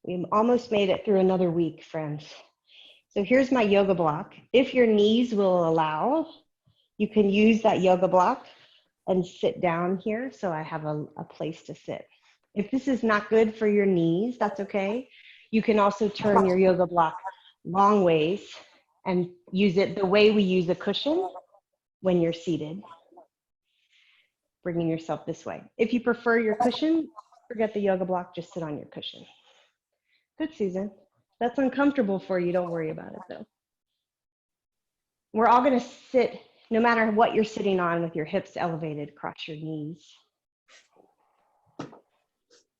We almost made it through another week, friends. So here's my yoga block. If your knees will allow, you can use that yoga block and sit down here so I have a place to sit. If this is not good for your knees, that's okay. You can also turn your yoga block long ways and use it the way we use a cushion when you're seated, bringing yourself this way. If you prefer your cushion, forget the yoga block, just sit on your cushion. Good, Susan. That's uncomfortable for you. Don't worry about it, though. We're all going to sit, no matter what you're sitting on, with your hips elevated across your knees.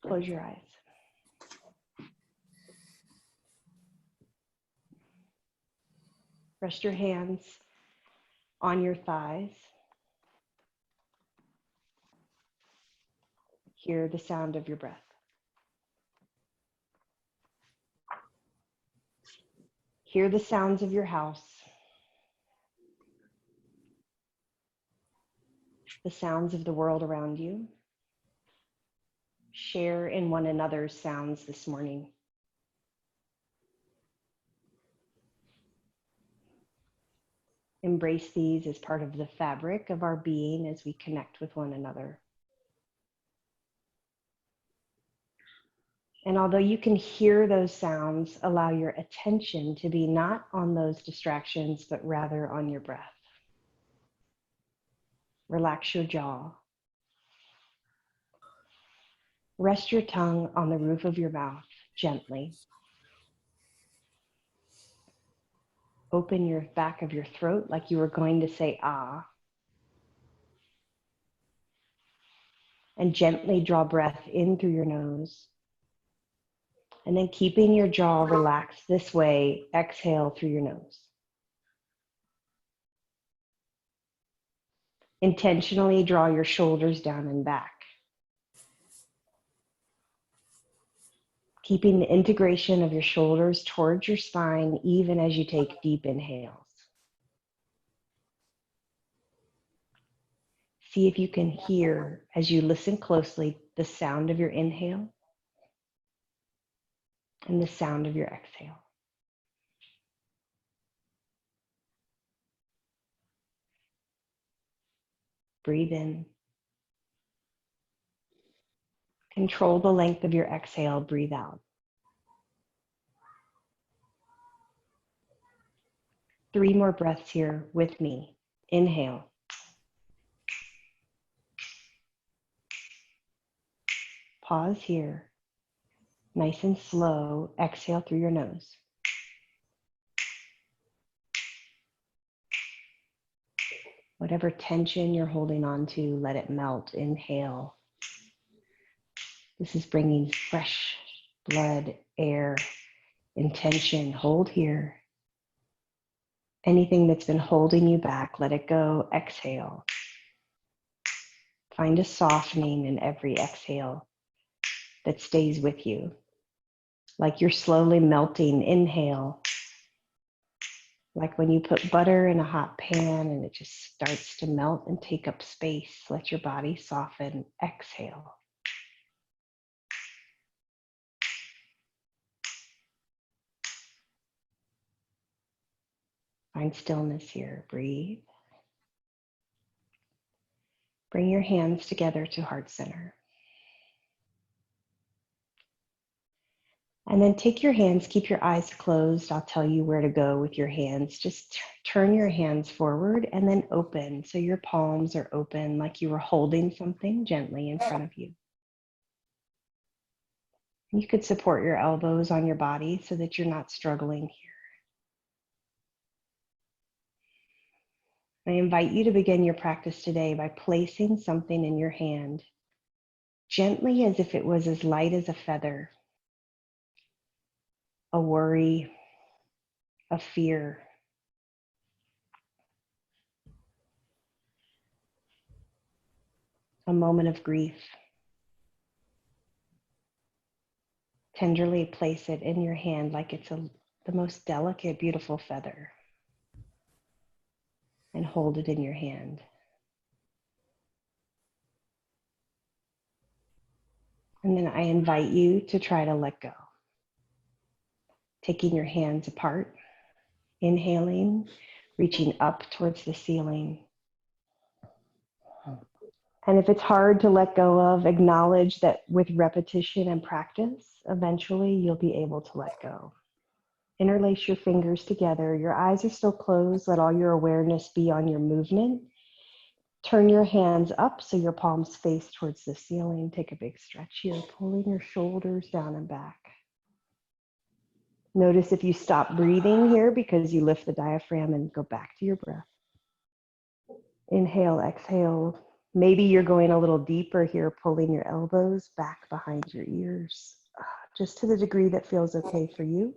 Close your eyes. Rest your hands on your thighs. Hear the sound of your breath. Hear the sounds of your house. The sounds of the world around you. Share in one another's sounds this morning. Embrace these as part of the fabric of our being as we connect with one another. And although you can hear those sounds, allow your attention to be not on those distractions, but rather on your breath. Relax your jaw. Rest your tongue on the roof of your mouth gently. Open your back of your throat like you were going to say ah. And gently draw breath in through your nose. And then keeping your jaw relaxed this way, exhale through your nose. Intentionally draw your shoulders down and back. Keeping the integration of your shoulders towards your spine even as you take deep inhales. See if you can hear, as you listen closely, the sound of your inhale and the sound of your exhale. Breathe in. Control the length of your exhale. Breathe out. 3 more breaths here with me. Inhale. Pause here. Nice and slow. Exhale through your nose. Whatever tension you're holding on to, let it melt. Inhale. This is bringing fresh blood, air, intention. Hold here. Anything that's been holding you back, let it go. Exhale. Find a softening in every exhale that stays with you. Like you're slowly melting. Inhale. Like when you put butter in a hot pan and it just starts to melt and take up space. Let your body soften. Exhale. Find stillness here. Breathe. Bring your hands together to heart center. And then take your hands, keep your eyes closed. I'll tell you where to go with your hands. Just turn your hands forward and then open. So your palms are open like you were holding something gently in front of you. You could support your elbows on your body so that you're not struggling here. I invite you to begin your practice today by placing something in your hand, gently as if it was as light as a feather, a worry, a fear. A moment of grief. Tenderly place it in your hand like it's the most delicate, beautiful feather. And hold it in your hand. And then I invite you to try to let go. taking your hands apart, inhaling, reaching up towards the ceiling. And if it's hard to let go of, acknowledge that with repetition and practice, eventually you'll be able to let go. Interlace your fingers together. Your eyes are still closed. Let all your awareness be on your movement. Turn your hands up so your palms face towards the ceiling. Take a big stretch here, pulling your shoulders down and back. Notice if you stop breathing here because you lift the diaphragm and go back to your breath. Inhale, exhale. Maybe you're going a little deeper here, pulling your elbows back behind your ears, just to the degree that feels okay for you.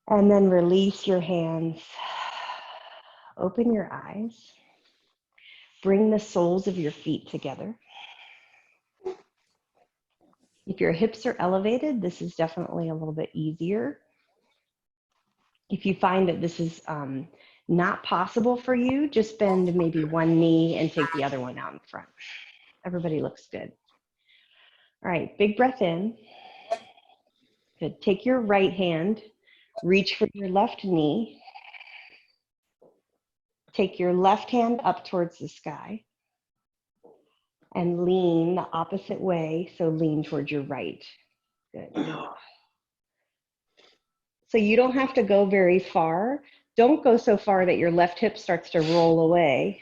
And then release your hands. Open your eyes. Bring the soles of your feet together. If your hips are elevated, this is definitely a little bit easier. If you find that this is not possible for you, just bend maybe one knee and take the other one out in front. Everybody looks good. All right, big breath in. Good. Take your right hand, reach for your left knee. Take your left hand up towards the sky and lean the opposite way, so lean towards your right. Good. So you don't have to go very far. Don't go so far that your left hip starts to roll away,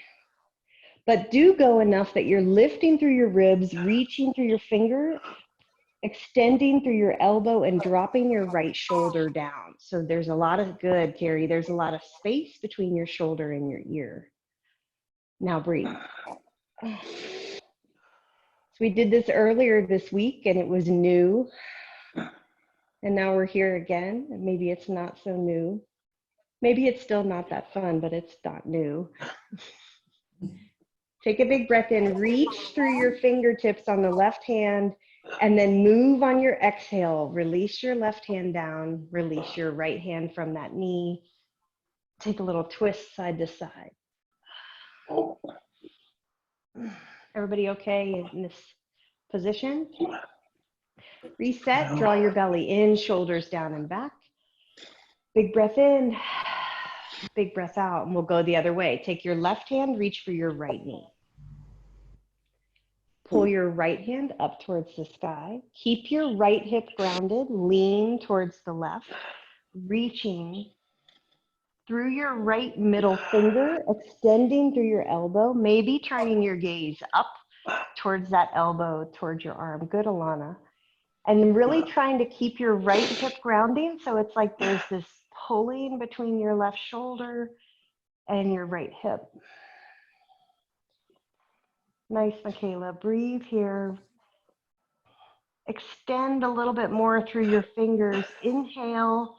but do go enough that you're lifting through your ribs, reaching through your finger, extending through your elbow and dropping your right shoulder down. So there's a lot of good, Carrie. There's a lot of space between your shoulder and your ear. Now breathe. So we did this earlier this week and it was new. And now we're here again, and maybe it's not so new. Maybe it's still not that fun, but it's not new. Take a big breath in, reach through your fingertips on the left hand, and then move on your exhale. Release your left hand down, release your right hand from that knee. Take a little twist side to side. Everybody okay in this position? Reset, draw your belly in, shoulders down and back. Big breath in, big breath out, and we'll go the other way. Take your left hand, reach for your right knee. Pull your right hand up towards the sky. Keep your right hip grounded, lean towards the left, reaching through your right middle finger, extending through your elbow, maybe turning your gaze up towards that elbow, towards your arm. Good, Alana. And really trying to keep your right hip grounding. So it's like there's this pulling between your left shoulder and your right hip. Nice, Michaela. Breathe here. Extend a little bit more through your fingers. Inhale.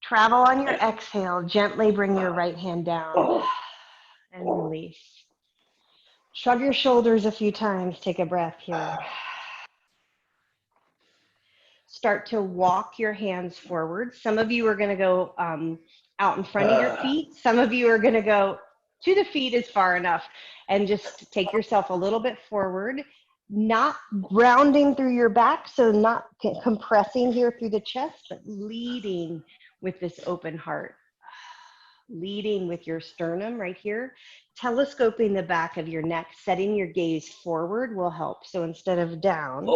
Travel on your exhale. Gently bring your right hand down and release. Shrug your shoulders a few times. Take a breath here. Start to walk your hands forward. Some of you are going to go out in front of your feet. Some of you are going to go to the feet is far enough, and just take yourself a little bit forward, not grounding through your back, so not compressing here through the chest, but leading with this open heart. Leading with your sternum right here, telescoping the back of your neck, setting your gaze forward will help. So instead of down,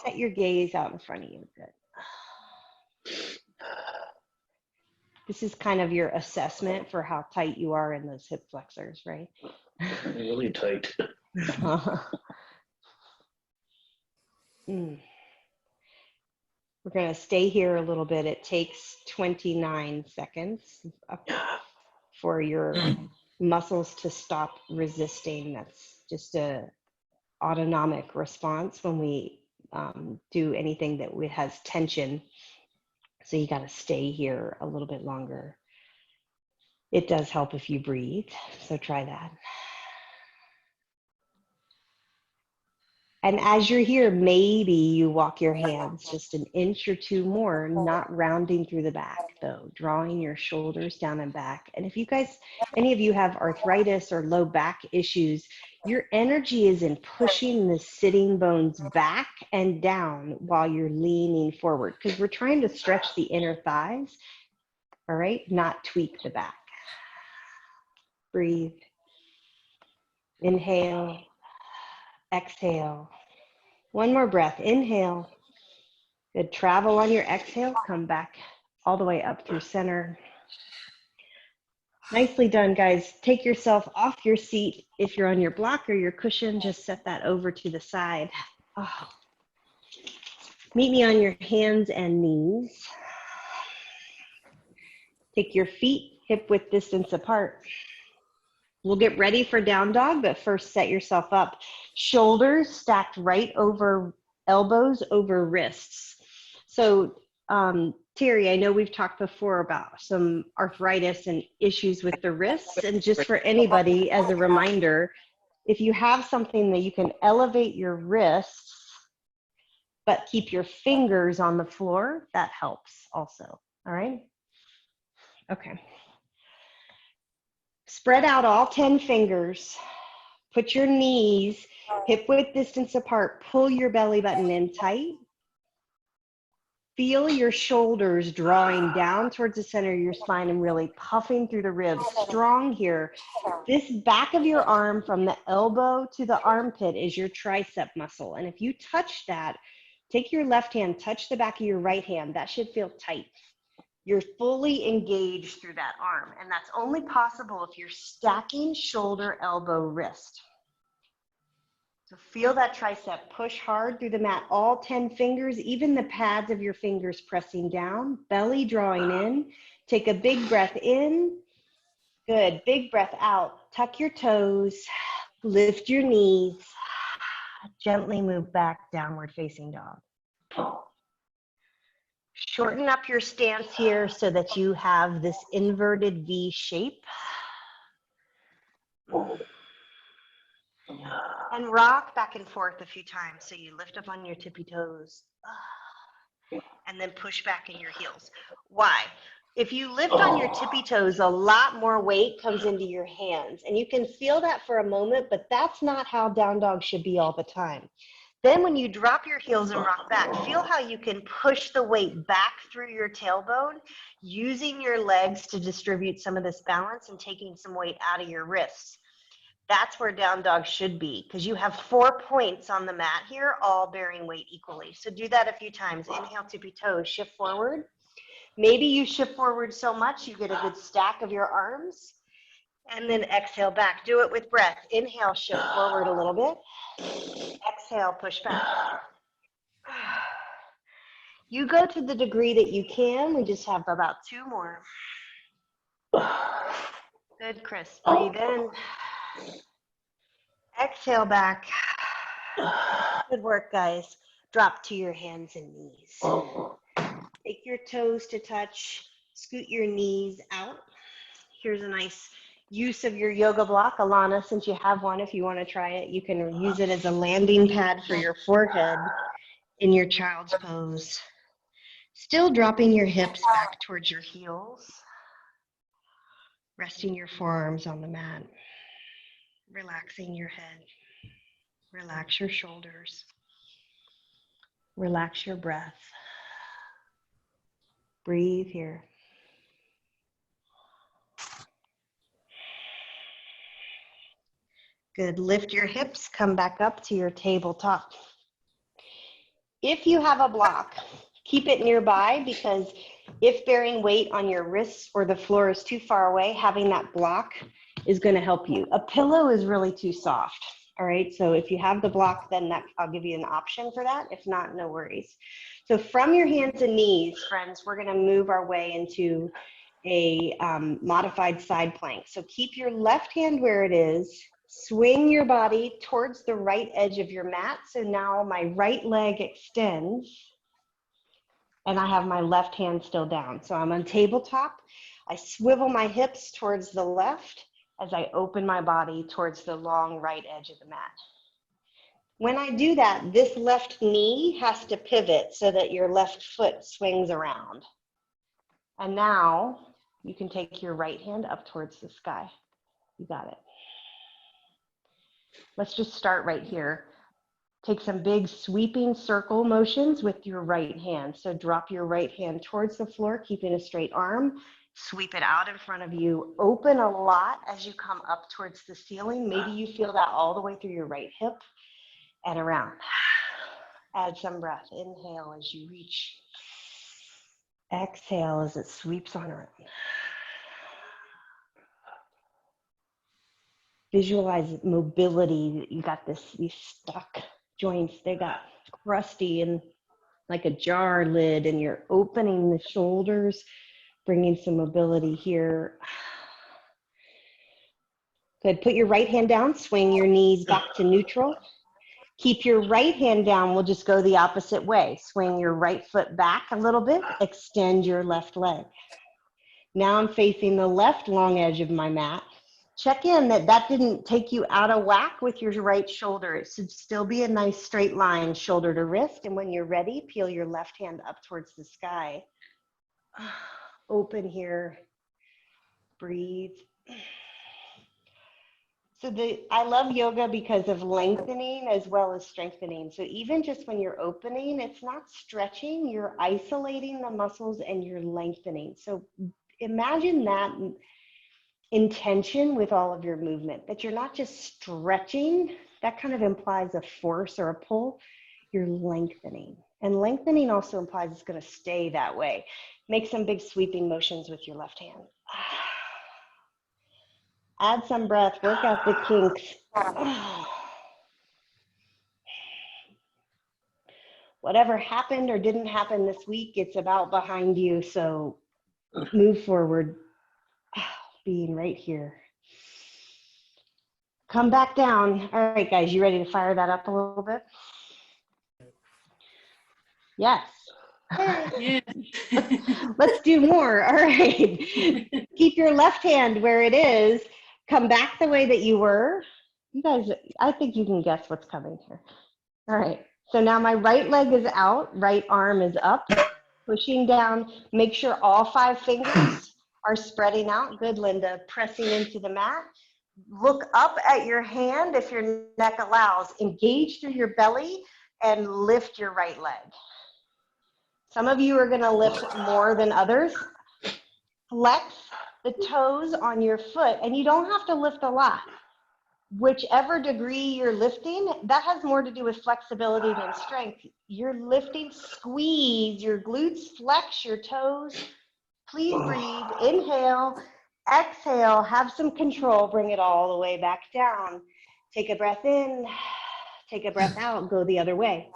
set your gaze out in front of you. Good. This is kind of your assessment for how tight you are in those hip flexors, right? Really tight. We're going to stay here a little bit. It takes 29 seconds for your muscles to stop resisting. That's just a autonomic response when we do anything that has tension. So you got to stay here a little bit longer. It does help if you breathe, so try that. And as you're here, maybe you walk your hands just an inch or two more, not rounding through the back though, drawing your shoulders down and back. And if you guys, any of you have arthritis or low back issues, your energy is in pushing the sitting bones back and down while you're leaning forward, because we're trying to stretch the inner thighs, all right, not tweak the back. Breathe. Inhale. Exhale. One more breath. Inhale. Good. Travel on your exhale. Come back all the way up through center. Nicely done, guys. Take yourself off your seat. If you're on your block or your cushion, just set that over to the side. Oh. Meet me on your hands and knees. Take your feet hip width distance apart. We'll get ready for down dog, but first set yourself up. Shoulders stacked right over elbows over wrists. So Terry, I know we've talked before about some arthritis and issues with the wrists. And just for anybody, as a reminder, if you have something that you can elevate your wrists, but keep your fingers on the floor, that helps also. All right? Okay. Spread out all 10 fingers. Put your knees hip width distance apart. Pull your belly button in tight. Feel your shoulders drawing down towards the center of your spine and really puffing through the ribs. Strong here. This back of your arm from the elbow to the armpit is your tricep muscle. And if you touch that, take your left hand, touch the back of your right hand. That should feel tight. You're fully engaged through that arm. And that's only possible if you're stacking shoulder, elbow, wrist. So feel that tricep, push hard through the mat, all 10 fingers, even the pads of your fingers pressing down, belly drawing in. Take a big breath in. Good, big breath out. Tuck your toes, lift your knees, gently move back, downward facing dog. Shorten up your stance here so that you have this inverted V shape. And rock back and forth a few times. So you lift up on your tippy toes and then push back in your heels. Why? If you lift on your tippy toes, a lot more weight comes into your hands. And you can feel that for a moment, but that's not how down dog should be all the time. Then when you drop your heels and rock back, feel how you can push the weight back through your tailbone, using your legs to distribute some of this balance and taking some weight out of your wrists. That's where down dog should be, because you have 4 points on the mat here, all bearing weight equally. So do that a few times. Inhale, tippy toes, shift forward. Maybe you shift forward so much you get a good stack of your arms. And then exhale back. Do it with breath. Inhale, shift forward a little bit. Exhale, push back. You go to the degree that you can. We just have about 2 more. Good, Chris. Breathe in. Exhale back. Good work, guys. Drop to your hands and knees. Take your toes to touch. Scoot your knees out. Here's a nice use of your yoga block. Alana, since you have one, if you want to try it, you can use it as a landing pad for your forehead in your child's pose. Still dropping your hips back towards your heels. Resting your forearms on the mat. Relaxing your head. Relax your shoulders. Relax your breath. Breathe here. Good. Lift your hips, come back up to your tabletop. If you have a block, keep it nearby, because if bearing weight on your wrists or the floor is too far away, having that block is going to help you. A pillow is really too soft. All right. So if you have the block, then I'll give you an option for that. If not, no worries. So from your hands and knees, friends, we're going to move our way into a modified side plank. So keep your left hand where it is. Swing your body towards the right edge of your mat. So now my right leg extends and I have my left hand still down. So I'm on tabletop. I swivel my hips towards the left as I open my body towards the long right edge of the mat. When I do that, this left knee has to pivot so that your left foot swings around. And now you can take your right hand up towards the sky. You got it. Let's just start right here. Take some big sweeping circle motions with your right hand. So drop your right hand towards the floor, keeping a straight arm. Sweep it out in front of you. Open a lot as you come up towards the ceiling. Maybe you feel that all the way through your right hip and around. Add some breath. Inhale as you reach. Exhale as it sweeps on around. Visualize mobility. You got these stuck joints. They got crusty and like a jar lid, and you're opening the shoulders, bringing some mobility here. Good. Put your right hand down. Swing your knees back to neutral. Keep your right hand down. We'll just go the opposite way. Swing your right foot back a little bit. Extend your left leg. Now I'm facing the left long edge of my mat. Check in that didn't take you out of whack with your right shoulder. It should still be a nice straight line, shoulder to wrist. And when you're ready, peel your left hand up towards the sky. Open here. Breathe. So I love yoga because of lengthening as well as strengthening. So even just when you're opening, it's not stretching, you're isolating the muscles and you're lengthening. So imagine that intention with all of your movement, that you're not just stretching. That kind of implies a force or a pull. You're lengthening. And lengthening also implies it's going to stay that way. Make some big sweeping motions with your left hand. Add some breath, work out the kinks. Whatever happened or didn't happen this week, it's about behind you. So move forward, being right here. Come back down. All right, guys, you ready to fire that up a little bit? Yes. Yeah. Let's do more. All right. Keep your left hand where it is. Come back the way that you were. You guys, I think you can guess what's coming here. All right. So now my right leg is out, right arm is up, pushing down. Make sure all 5 fingers are spreading out. Good, Linda. Pressing into the mat. Look up at your hand if your neck allows. Engage through your belly and lift your right leg. Some of you are going to lift more than others. Flex the toes on your foot, and you don't have to lift a lot. Whichever degree you're lifting, that has more to do with flexibility than strength. You're lifting, squeeze your glutes, flex your toes. Please breathe. Inhale, exhale, have some control. Bring it all the way back down. Take a breath in, take a breath out, go the other way.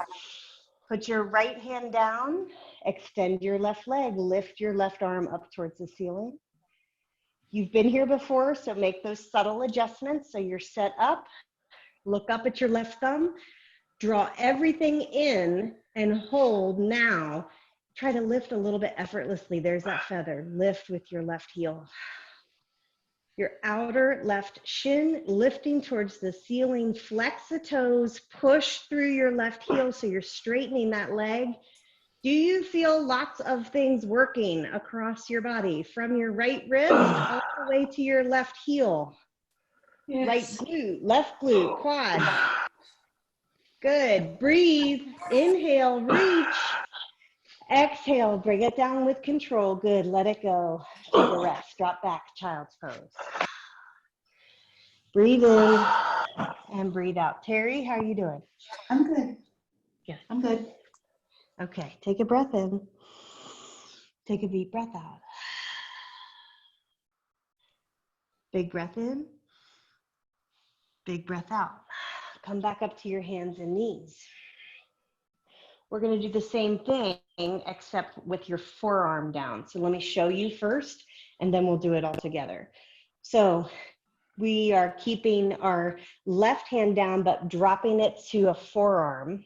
Put your right hand down, extend your left leg, lift your left arm up towards the ceiling. You've been here before, so make those subtle adjustments. So you're set up, look up at your left thumb, draw everything in and hold now. Try to lift a little bit effortlessly. There's that feather. Lift with your left heel. Your outer left shin lifting towards the ceiling. Flex the toes, push through your left heel so you're straightening that leg. Do you feel lots of things working across your body from your right wrist all the way to your left heel? Yes. Right glute, left glute, quad. Good. Breathe. Inhale, reach. Exhale, bring it down with control. Good. Let it go. Take a rest. Drop back, child's pose. Breathe in and breathe out. Terry, how are you doing? I'm good. Good. I'm good. Okay, take a breath in. Take a deep breath out. Big breath in. Big breath out. Come back up to your hands and knees. We're going to do the same thing except with your forearm down. So let me show you first, and then we'll do it all together. So we are keeping our left hand down, but dropping it to a forearm.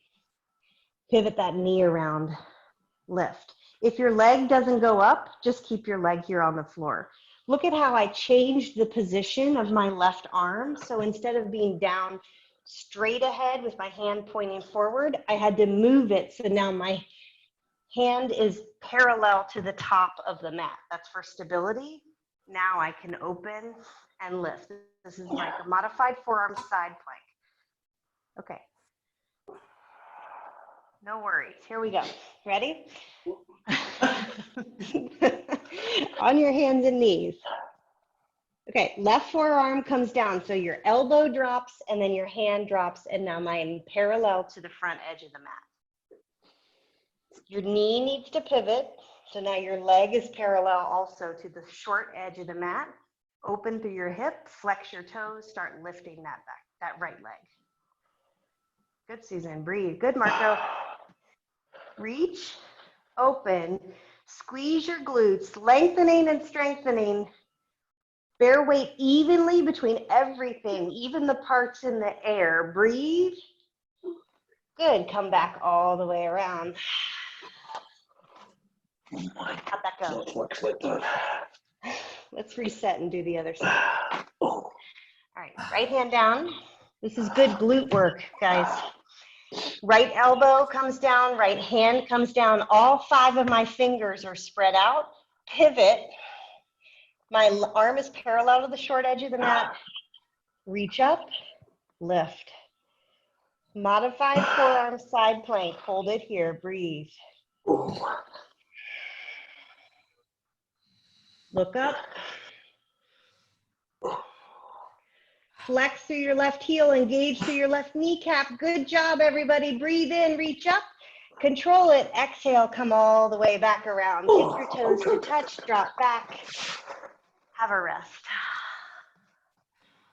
Pivot that knee around, lift. If your leg doesn't go up, just keep your leg here on the floor. Look at how I changed the position of my left arm. So instead of being down straight ahead with my hand pointing forward. I had to move it so now my hand is parallel to the top of the mat. That's for stability. Now I can open and lift. This is like a modified forearm side plank. Okay. No worries. Here we go. Ready? On your hands and knees. Okay, left forearm comes down. So your elbow drops and then your hand drops, and now I'm parallel to the front edge of the mat. Your knee needs to pivot. So now your leg is parallel also to the short edge of the mat. Open through your hip, flex your toes, start lifting that back, that right leg. Good, Susan, breathe. Good, Marco. Reach, open, squeeze your glutes, lengthening and strengthening. Bear weight evenly between everything, even the parts in the air. Breathe. Good, come back all the way around. How'd that go? It looks like that. Let's reset and do the other side. Oh. All right, right hand down. This is good glute work, guys. Right elbow comes down, right hand comes down. All 5 of my fingers are spread out. Pivot. My arm is parallel to the short edge of the mat. Reach up, lift. Modified forearm side plank. Hold it here, breathe. Look up. Flex through your left heel, engage through your left kneecap. Good job, everybody. Breathe in, reach up. Control it. Exhale, come all the way back around. Tip your toes to touch, drop back. Have a rest.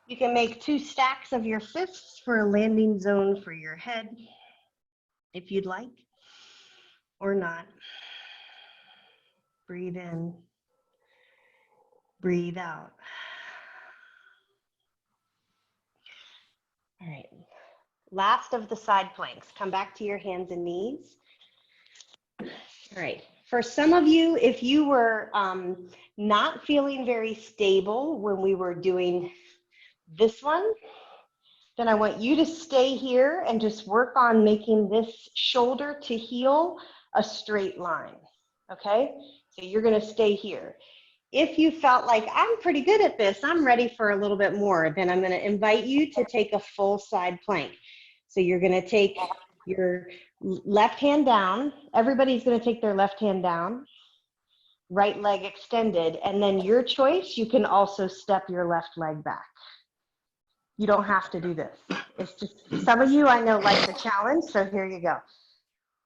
You can make 2 stacks of your fists for a landing zone for your head, if you'd like, or not. Breathe in. Breathe out. All right. Last of the side planks. Come back to your hands and knees. All right. For some of you, if you were not feeling very stable when we were doing this one, then I want you to stay here and just work on making this shoulder to heel a straight line. Okay? So you're going to stay here. If you felt like I'm pretty good at this, I'm ready for a little bit more, then I'm going to invite you to take a full side plank. So you're going to take your left hand down. Everybody's going to take their left hand down, right leg extended, and then your choice, you can also step your left leg back. You don't have to do this. It's just, some of you I know like the challenge, so here you go.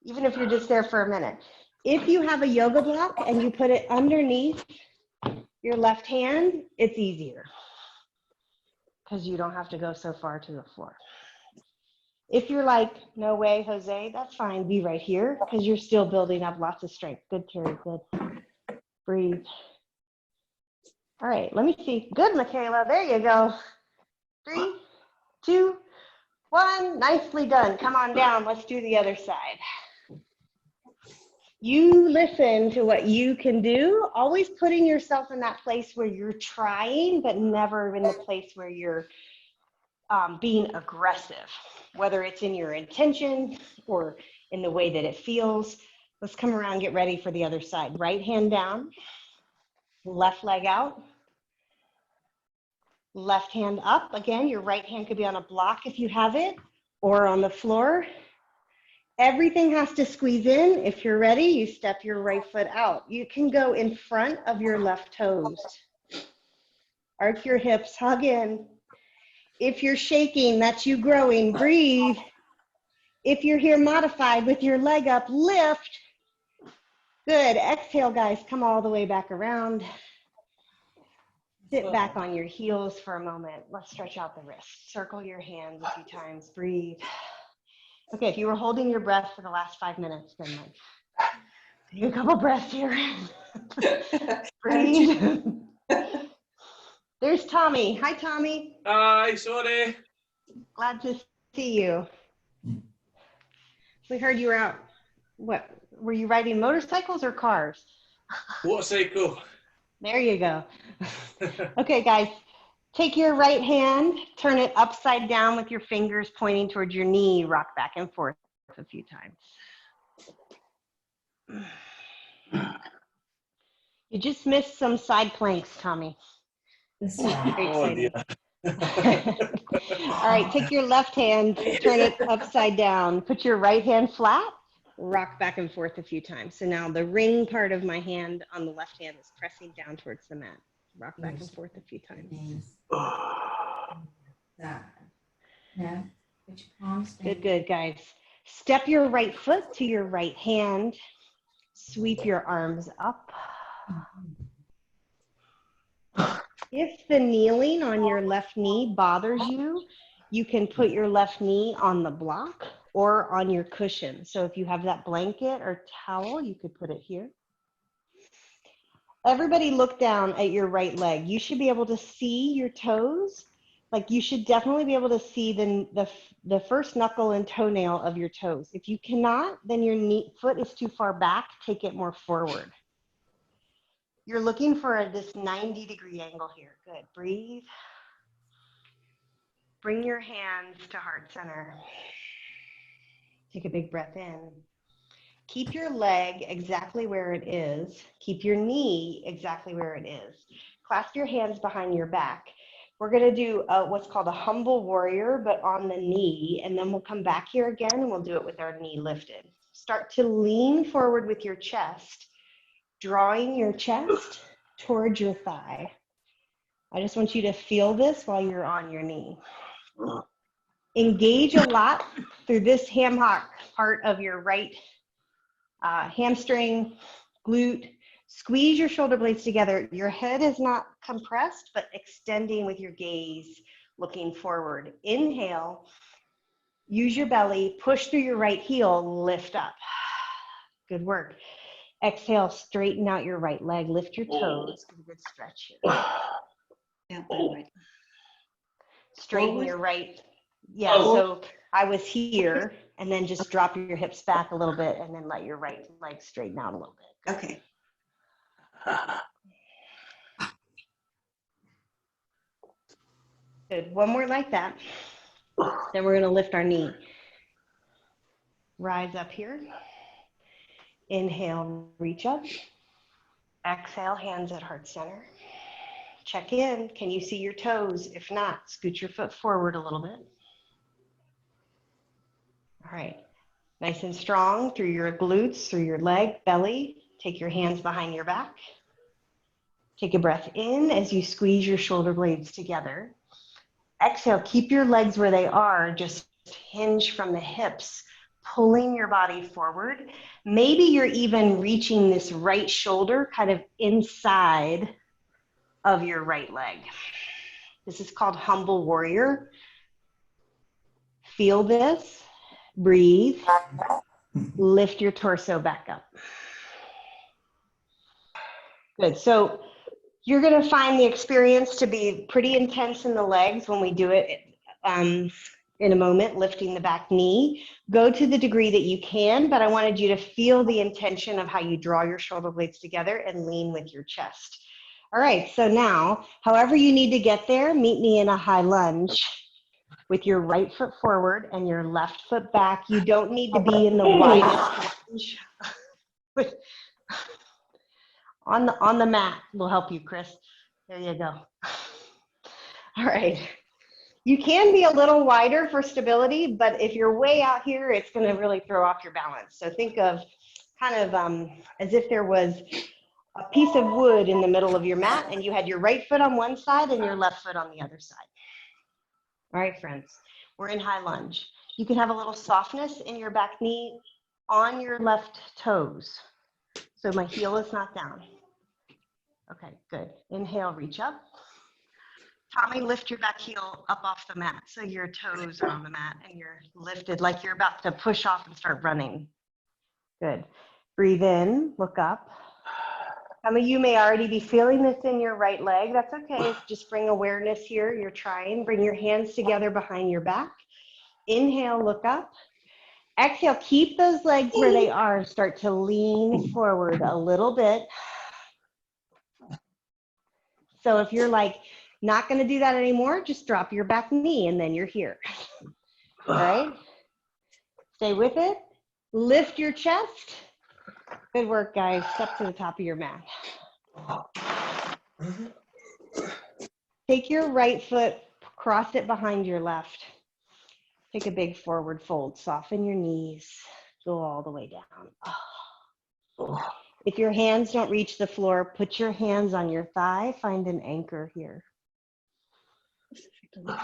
Even if you're just there for a minute. If you have a yoga block and you put it underneath your left hand, it's easier because you don't have to go so far to the floor. If you're like, no way, Jose, that's fine. Be right here because you're still building up lots of strength. Good, Carrie, good. Breathe. All right, let me see. Good, Michaela. There you go. 3, 2, 1. Nicely done. Come on down. Let's do the other side. You listen to what you can do, always putting yourself in that place where you're trying, but never in the place where you're being aggressive, whether it's in your intention or in the way that it feels. Let's come around, get ready for the other side. Right hand down, left leg out, left hand up. Again, your right hand could be on a block if you have it, or on the floor. Everything has to squeeze in. If you're ready, you step your right foot out. You can go in front of your left toes. Arch your hips, hug in. If you're shaking, that's you growing. Breathe. If you're here modified with your leg up, lift. Good. Exhale, guys. Come all the way back around. Sit back on your heels for a moment. Let's stretch out the wrists. Circle your hands a few times. Breathe. Okay, if you were holding your breath for the last 5 minutes, then like, take a couple breaths here. Breathe. There's Tommy. Hi, Tommy. Hi, sorry. Glad to see you. We heard you were out. What, were you riding motorcycles or cars? Motorcycle. There you go. Okay, guys. Take your right hand, turn it upside down with your fingers pointing towards your knee, rock back and forth a few times. You just missed some side planks, Tommy. This one. Very Oh, exciting. yeah. All right, take your left hand, turn it upside down. Put your right hand flat, rock back and forth a few times. So now the ring part of my hand on the left hand is pressing down towards the mat. Rock back and forth a few times. That. Yeah. Put your palms down. Good, good, guys. Step your right foot to your right hand. Sweep your arms up. If the kneeling on your left knee bothers you, you can put your left knee on the block or on your cushion. So if you have that blanket or towel, you could put it here. Everybody look down at your right leg. You should be able to see your toes. Like you should definitely be able to see the first knuckle and toenail of your toes. If you cannot, then your foot is too far back. Take it more forward. You're looking for this 90-degree angle here. Good. Breathe. Bring your hands to heart center. Take a big breath in. Keep your leg exactly where it is. Keep your knee exactly where it is. Clasp your hands behind your back. We're going to do what's called a humble warrior, but on the knee, and then we'll come back here again and we'll do it with our knee lifted. Start to lean forward with your chest, drawing your chest towards your thigh. I just want you to feel this while you're on your knee. Engage a lot through this ham hock part of your right hamstring, glute. Squeeze your shoulder blades together. Your head is not compressed, but extending with your gaze, looking forward. Inhale, use your belly, push through your right heel, lift up. Good work. Exhale, straighten out your right leg, lift your toes. Give a good stretch here. Yeah, right. Straighten Forward? your right. Yeah, so I was here, and then just drop your hips back a little bit, and then let your right leg straighten out a little bit. Okay. Good. One more like that. Then we're going to lift our knee. Rise up here. Inhale, reach up. Exhale, hands at heart center. Check in. Can you see your toes? If not, scoot your foot forward a little bit. All right. Nice and strong through your glutes, through your leg, belly. Take your hands behind your back. Take a breath in as you squeeze your shoulder blades together. Exhale, keep your legs where they are, just hinge from the hips, pulling your body forward. Maybe you're even reaching this right shoulder kind of inside of your right leg. This is called humble warrior. Feel this, breathe, lift your torso back up. Good, so you're gonna find the experience to be pretty intense in the legs when we do it in a moment, lifting the back knee. Go to the degree that you can, but I wanted you to feel the intention of how you draw your shoulder blades together and lean with your chest. All right, so now, however you need to get there, meet me in a high lunge with your right foot forward and your left foot back. You don't need to be in the widest lunge. On the mat will help you, Chris. There you go. All right. You can be a little wider for stability, but if you're way out here, it's going to really throw off your balance. So think of kind of as if there was a piece of wood in the middle of your mat and you had your right foot on one side and your left foot on the other side. All right, friends, we're in high lunge. You can have a little softness in your back knee on your left toes. So my heel is not down. Okay, good. Inhale, reach up. Tommy, lift your back heel up off the mat so your toes are on the mat and you're lifted like you're about to push off and start running. Good. Breathe in, look up. Some of you may already be feeling this in your right leg. That's okay. Just bring awareness here. You're trying. Bring your hands together behind your back. Inhale, look up. Exhale, keep those legs where they are. Start to lean forward a little bit. So if you're like Not going to do that anymore. Just drop your back knee and then you're here. All right. Stay with it. Lift your chest. Good work, guys. Step to the top of your mat. Take your right foot, cross it behind your left. Take a big forward fold. Soften your knees. Go all the way down. If your hands don't reach the floor, put your hands on your thigh. Find an anchor here.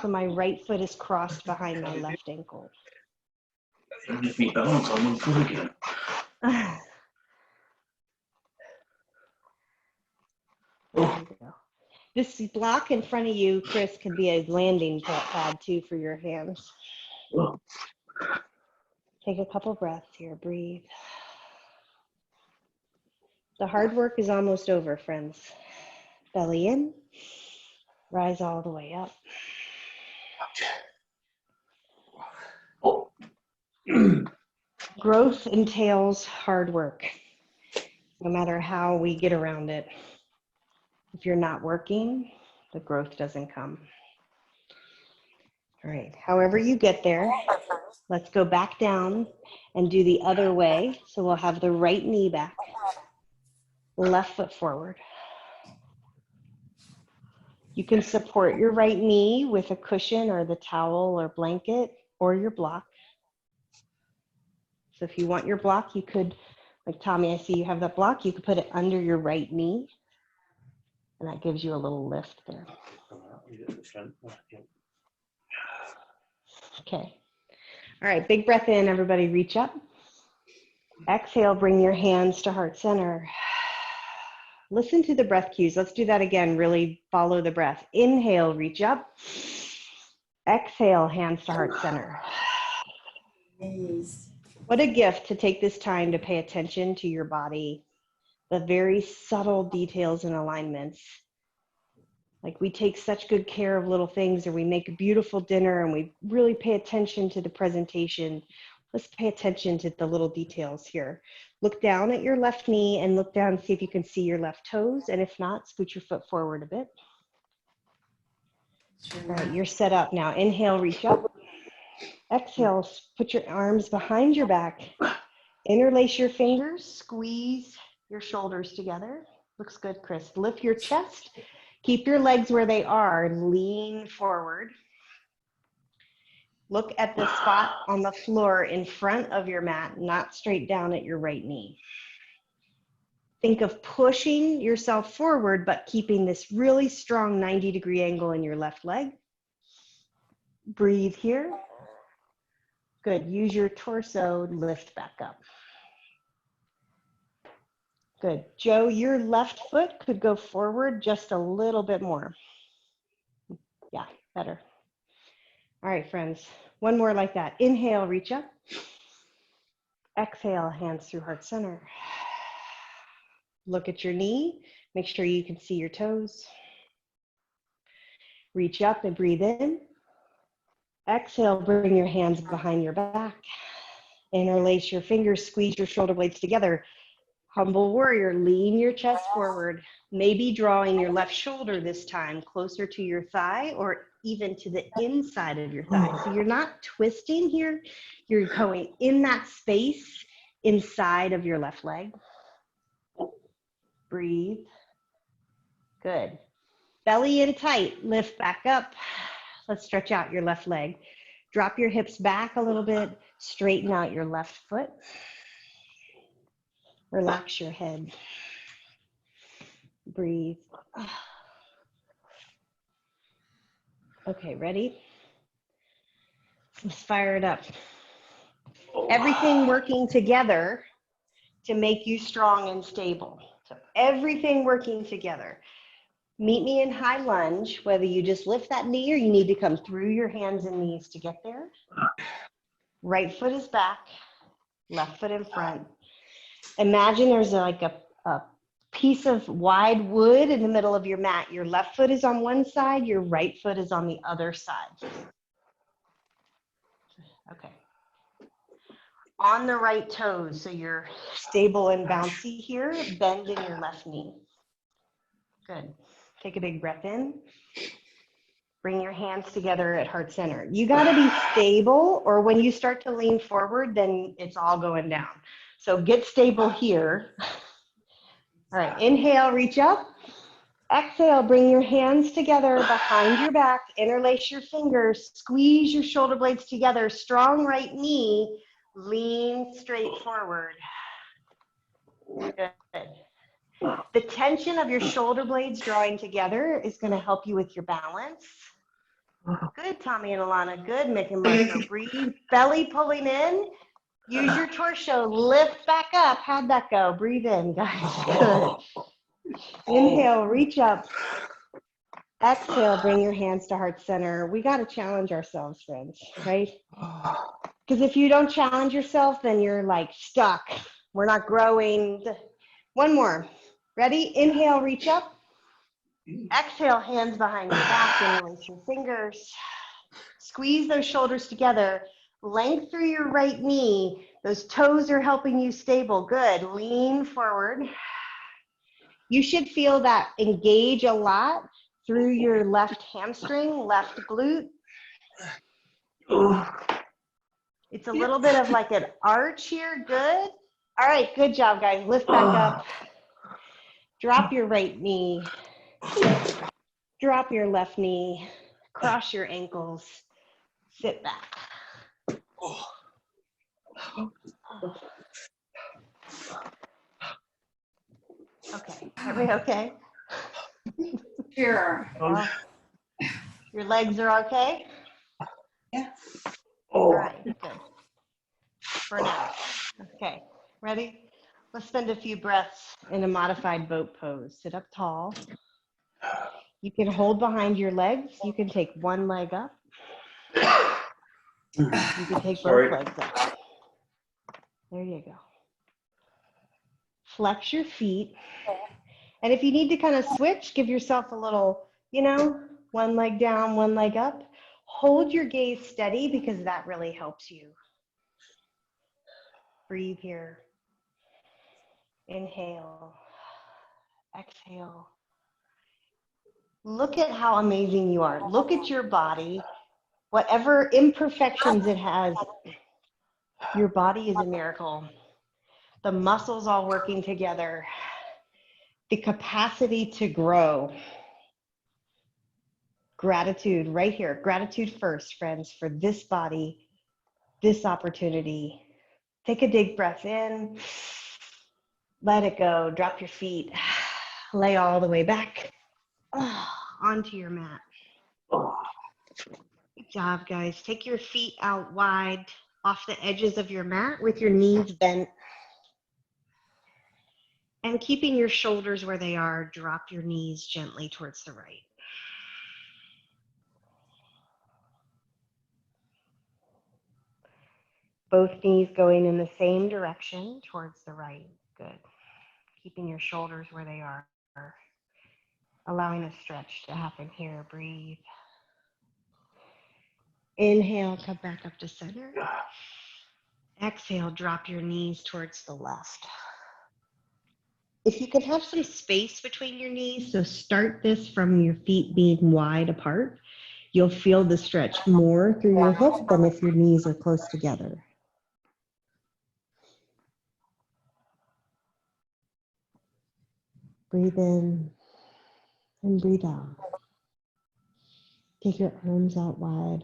So my right foot is crossed behind my left ankle. Give me balance on one foot again. There you go. This block in front of you, Chris, could be a landing pad too for your hands. Take a couple breaths here. Breathe. The hard work is almost over, friends. Belly in. Rise all the way up. Growth entails hard work, no matter how we get around it. If you're not working, the growth doesn't come. All right, however you get there, let's go back down and do the other way. So we'll have the right knee back, left foot forward. You can support your right knee with a cushion or the towel or blanket or your block. So if you want your block, you could, like Tommy, I see you have that block, you could put it under your right knee, and that gives you a little lift there. Okay. All right, big breath in, everybody, reach up. Exhale, bring your hands to heart center. Listen to the breath cues. Let's do that again, really follow the breath. Inhale, reach up. Exhale, hands to heart center. Nice. What a gift to take this time to pay attention to your body, the very subtle details and alignments. Like we take such good care of little things, or we make a beautiful dinner and we really pay attention to the presentation. Let's pay attention to the little details here. Look down at your left knee and look down and see if you can see your left toes. And if not, scoot your foot forward a bit. All right, you're set up now. Inhale, reach up. Exhale, put your arms behind your back. Interlace your fingers, squeeze your shoulders together. Looks good, Chris. Lift your chest. Keep your legs where they are. Lean forward. Look at the spot on the floor in front of your mat, not straight down at your right knee. Think of pushing yourself forward, but keeping this really strong 90-degree angle in your left leg. Breathe here. Good. Use your torso, lift back up. Good. Joe, your left foot could go forward just a little bit more. Yeah, better. All right, friends. One more like that. Inhale, reach up. Exhale, hands through heart center. Look at your knee. Make sure you can see your toes. Reach up and breathe in. Exhale, bring your hands behind your back. Interlace your fingers, squeeze your shoulder blades together. Humble warrior, lean your chest forward, maybe drawing your left shoulder this time closer to your thigh or even to the inside of your thigh. So you're not twisting here, you're going in that space inside of your left leg. Breathe. Good. Belly in tight, lift back up. Let's stretch out your left leg. Drop your hips back a little bit, straighten out your left foot. Relax your head. Breathe. Okay, ready? Let's fire it up. Everything working together to make you strong and stable. So everything working together. Meet me in high lunge, whether you just lift that knee or you need to come through your hands and knees to get there. Right foot is back, left foot in front. Imagine there's like a piece of wide wood in the middle of your mat. Your left foot is on one side, your right foot is on the other side. Okay. On the right toes, so you're stable and bouncy here, bend in your left knee. Good. Take a big breath in. Bring your hands together at heart center. You got to be stable, or when you start to lean forward, then it's all going down. So get stable here. All right, inhale, reach up. Exhale, bring your hands together behind your back, interlace your fingers, squeeze your shoulder blades together, strong right knee, lean straight forward. Good. The tension of your shoulder blades drawing together is going to help you with your balance. Good, Tommy and Alana. Good, Mick and Marco. Breathe. Belly pulling in. Use your torso. Lift back up. How'd that go? Breathe in, guys. Good. Inhale, reach up. Exhale, bring your hands to heart center. We got to challenge ourselves, friends, right? Because if you don't challenge yourself, then you're like stuck. We're not growing. One more. Ready? Inhale, reach up. Exhale, hands behind your back, interlace your fingers. Squeeze those shoulders together. Length through your right knee. Those toes are helping you stable. Good. Lean forward. You should feel that engage a lot through your left hamstring, left glute. It's a little bit of like an arch here. Good. All right, good job, guys. Lift back up. Drop your right knee. Drop your left knee. Cross your ankles. Sit back. Okay. Are we okay? Sure. Well, your legs are okay? Yeah. All right, good. For now. Okay, ready? Let's spend a few breaths in a modified boat pose. Sit up tall. You can hold behind your legs. You can take one leg up. You can take both legs up. There you go. Flex your feet. And if you need to kind of switch, give yourself a little, one leg down, one leg up. Hold your gaze steady because that really helps you. Breathe here. Inhale. Exhale. Look at how amazing you are. Look at your body. Whatever imperfections it has, your body is a miracle. The muscles all working together. The capacity to grow. Gratitude right here. Gratitude first, friends, for this body, this opportunity. Take a deep breath in. Let it go. Drop your feet. Lay all the way back onto your mat. Good job, guys. Take your feet out wide off the edges of your mat with your knees bent. And keeping your shoulders where they are, drop your knees gently towards the right. Both knees going in the same direction towards the right. Good. Keeping your shoulders where they are. Allowing a stretch to happen here. Breathe. Inhale, come back up to center. Exhale, drop your knees towards the left. If you can have some space between your knees, so start this from your feet being wide apart, you'll feel the stretch more through your hip than if your knees are close together. Breathe in and breathe out. Take your arms out wide.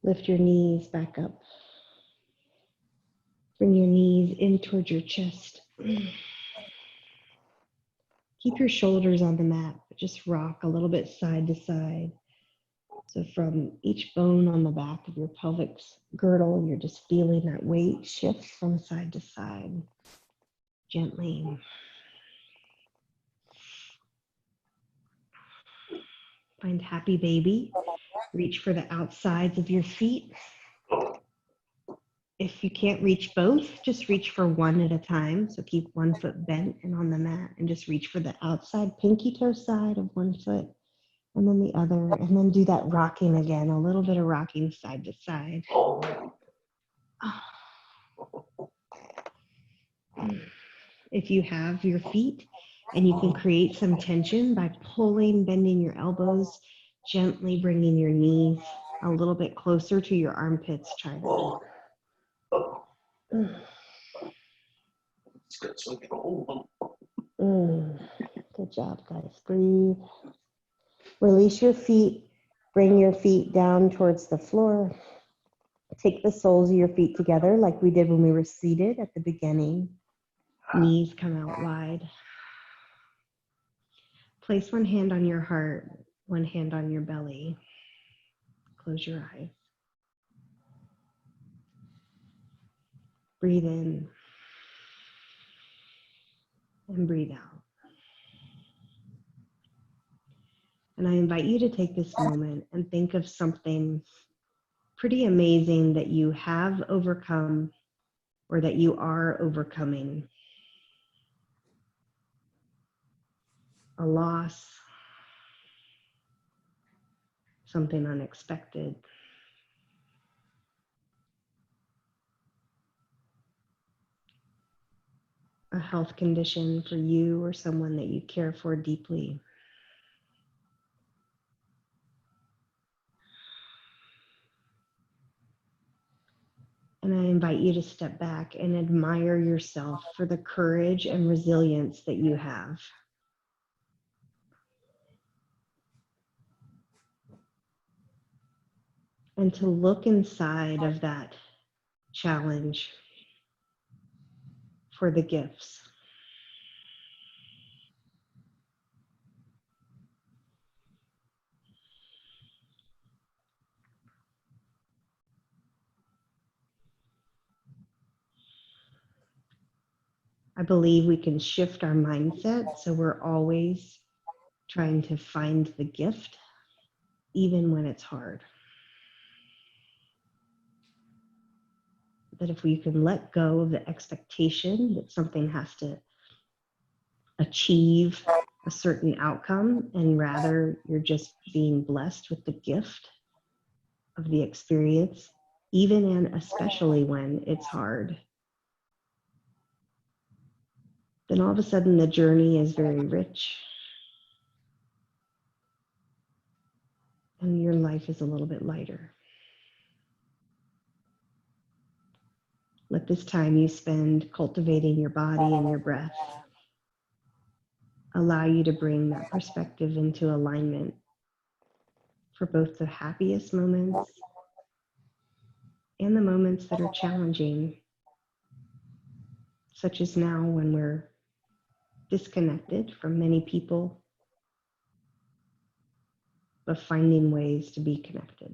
Lift your knees back up. Bring your knees in towards your chest. Keep your shoulders on the mat, but just rock a little bit side to side. So from each bone on the back of your pelvic girdle, you're just feeling that weight shift from side to side, gently. Find happy baby. Reach for the outsides of your feet. If you can't reach both, just reach for one at a time. So keep one foot bent and on the mat and just reach for the outside pinky toe side of one foot and then the other, and then do that rocking again, a little bit of rocking side to side. if you have your feet, and you can create some tension by pulling, bending your elbows, gently bringing your knees a little bit closer to your armpits. Try that. Oh. It's good. So I can hold them. Good job, guys. Breathe. Release your feet. Bring your feet down towards the floor. Take the soles of your feet together like we did when we were seated at the beginning. Knees come out wide. Place one hand on your heart, one hand on your belly. Close your eyes. Breathe in and breathe out. And I invite you to take this moment and think of something pretty amazing that you have overcome or that you are overcoming. A loss, something unexpected. A health condition for you or someone that you care for deeply. And I invite you to step back and admire yourself for the courage and resilience that you have. And to look inside of that challenge for the gifts. I believe we can shift our mindset so we're always trying to find the gift, even when it's hard. That if we can let go of the expectation that something has to achieve a certain outcome, and rather you're just being blessed with the gift of the experience, even and especially when it's hard, then all of a sudden the journey is very rich and your life is a little bit lighter. Let this time you spend cultivating your body and your breath allow you to bring that perspective into alignment for both the happiest moments and the moments that are challenging, such as now when we're disconnected from many people, but finding ways to be connected.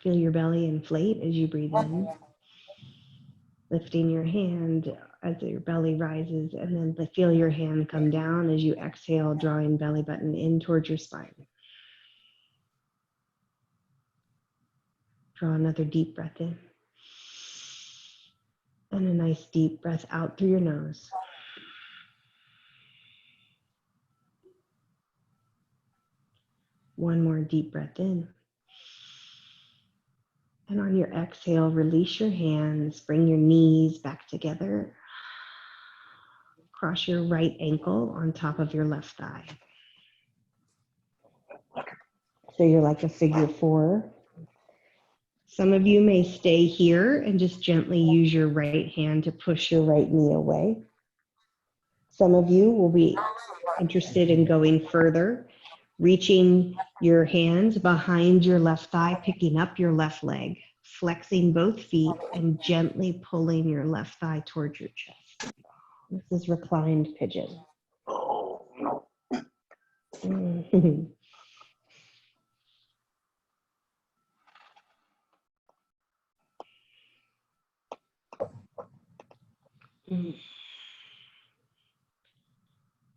Feel your belly inflate as you breathe in, lifting your hand as your belly rises, and then feel your hand come down as you exhale, drawing belly button in towards your spine. Draw another deep breath in. And a nice deep breath out through your nose. One more deep breath in. And on your exhale, release your hands, bring your knees back together. Cross your right ankle on top of your left thigh. So you're like a figure four. Some of you may stay here and just gently use your right hand to push your right knee away. Some of you will be interested in going further, reaching your hands behind your left thigh, picking up your left leg, flexing both feet, and gently pulling your left thigh towards your chest. This is Reclined Pigeon. Oh, no.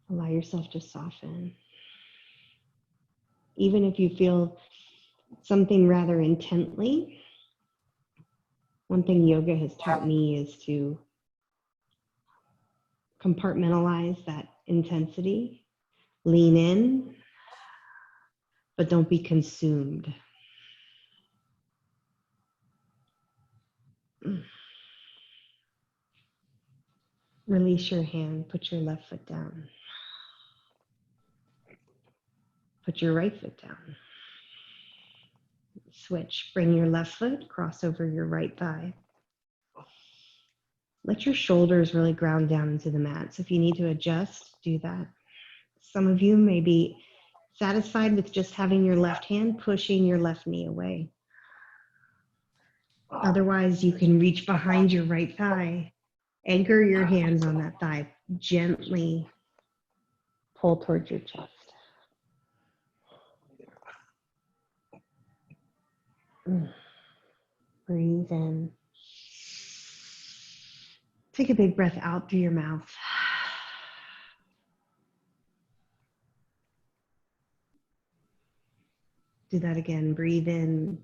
Allow yourself to soften. Even if you feel something rather intently, one thing yoga has taught me is to compartmentalize that intensity, lean in, but don't be consumed. Release your hand. Put your left foot down. Put your right foot down. Switch. Bring your left foot, cross over your right thigh. Let your shoulders really ground down into the mat. So if you need to adjust, do that. Some of you may be satisfied with just having your left hand pushing your left knee away. Otherwise, you can reach behind your right thigh, anchor your hands on that thigh, gently pull towards your chest. Breathe in. Take a big breath out through your mouth. Do that again. Breathe in.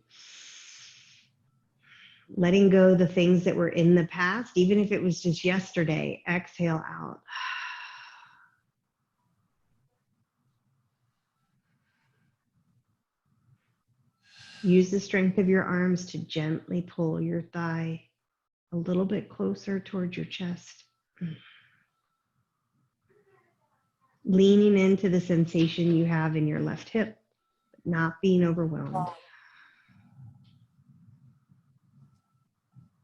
Letting go the things that were in the past, even if it was just yesterday. Exhale out. Use the strength of your arms to gently pull your thigh a little bit closer towards your chest. Leaning into the sensation you have in your left hip, but not being overwhelmed.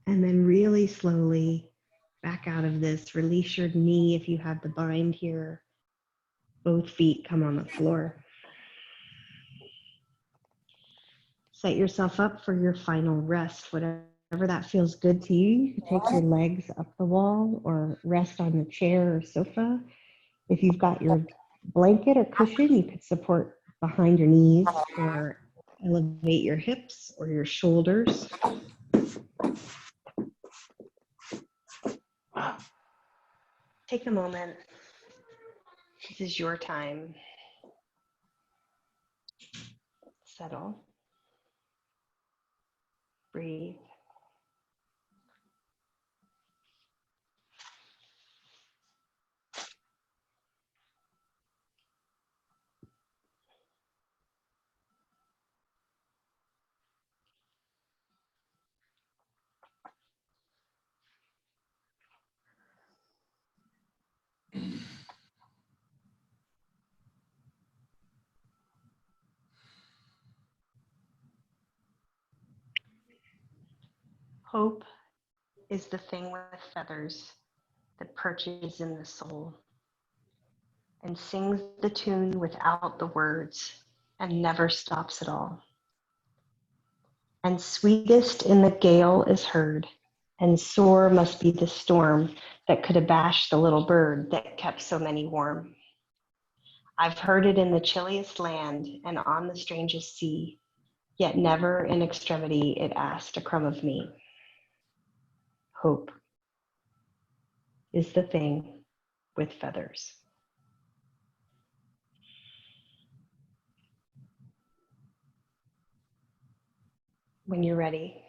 And then really slowly back out of this. Release your knee if you have the bind here. Both feet come on the floor. Set yourself up for your final rest, whatever that feels good to you. You can take your legs up the wall or rest on the chair or sofa. If you've got your blanket or cushion, you could support behind your knees or elevate your hips or your shoulders. Take a moment. This is your time. Settle. Breathe. Hope is the thing with feathers that perches in the soul and sings the tune without the words and never stops at all. And sweetest in the gale is heard, and sore must be the storm that could abash the little bird that kept so many warm. I've heard it in the chilliest land and on the strangest sea, yet never in extremity it asked a crumb of me. Hope is the thing with feathers. When you're ready,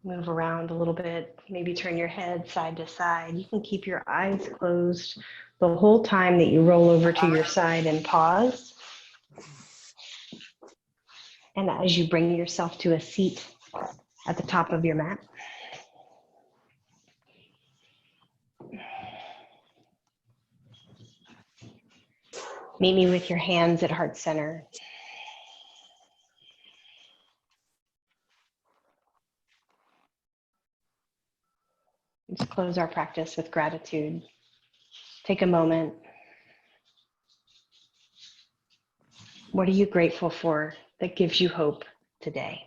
move around a little bit, maybe turn your head side to side. You can keep your eyes closed the whole time that you roll over to your side and pause. And as you bring yourself to a seat at the top of your mat, meet me with your hands at heart center. Let's close our practice with gratitude. Take a moment. What are you grateful for that gives you hope today?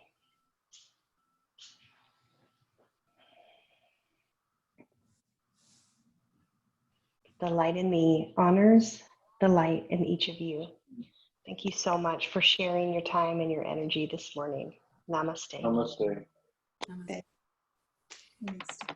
The light in me honors the light in each of you. Thank you so much for sharing your time and your energy this morning. Namaste. Namaste. Namaste.